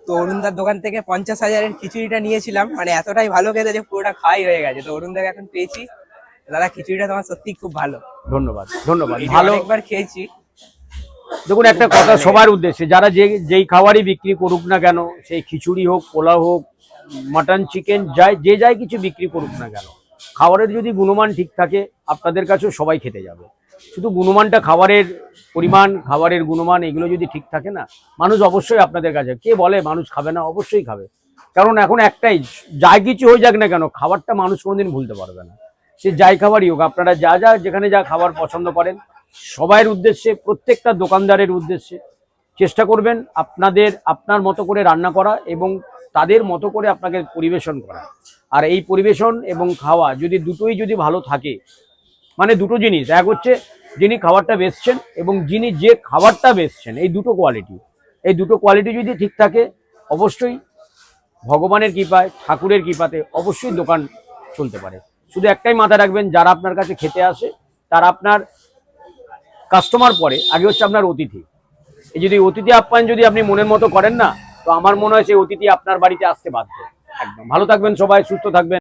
তো অরুণদার দোকান থেকে 50,000-এর খিচুড়িটা নিয়েছিলাম, মানে এতটাই ভালো খেতে যে পুরোটা খাওয়াই হয়ে গেছে। তো অরুণদাকে এখন পেয়েছি। দাদা খিচুড়িটা তোমার সত্যি খুব ভালো। ধন্যবাদ ধন্যবাদ। ভালো, একবার খেয়েছি। দেখুন, একটা কথা সবার উদ্দেশ্যে, যারা যেই খাবারই বিক্রি করুক না কেন, সেই খিচুড়ি হোক, পোলাও হোক, মাটন, চিকেন, যাই কিছু বিক্রি করুক না কেন, খাবারের যদি গুণমান ঠিক থাকে আপনাদের কাছেও সবাই খেতে যাবে। শুধু গুণমানটা, খাবারের পরিমাণ, খাবারের গুণমান, এগুলো যদি ঠিক থাকে না, মানুষ অবশ্যই আপনাদের কাছে, কে বলে মানুষ খাবে না? অবশ্যই খাবে। কারণ এখন একটাই, যাই কিছু হয়ে যাক না কেন, খাবারটা মানুষ কোনোদিন ভুলতে পারবে না। সে যাই খাবারই হোক, আপনারা যেখানে যা খাবার পছন্দ করেন, সবাইয়ের উদ্দেশ্যে, প্রত্যেকটা দোকানদারের উদ্দেশ্যে চেষ্টা করবেন আপনার মতো করে রান্না করা এবং তাদের মতো করে আপনাকে পরিবেশন করা। আর এই পরিবেশন এবং খাওয়া দুটোই যদি ভালো থাকে, মানে দুটো জিনিস, এক হচ্ছে যিনি খাবারটা বেচছেন এবং যিনি যে খাবারটা বেচছেন, এই দুটো কোয়ালিটি যদি ঠিক থাকে, অবশ্যই ভগবানের কৃপায়, ঠাকুরের কৃপাতে অবশ্যই দোকান চলতে পারে। শুধু একটাই মাথায় রাখবেন, যারা আপনার কাছে খেতে আসে তারা আপনার কাস্টমার পরে, আগে হচ্ছে আপনার অতিথি। এই যদি অতিথি আপ্যায়ন যদি আপনি মনের মতো করেন না, তো আমার মনে হয় সেই অতিথি আপনার বাড়িতে আসতে বাধ্য। একদম। ভালো থাকবেন সবাই, সুস্থ থাকবেন।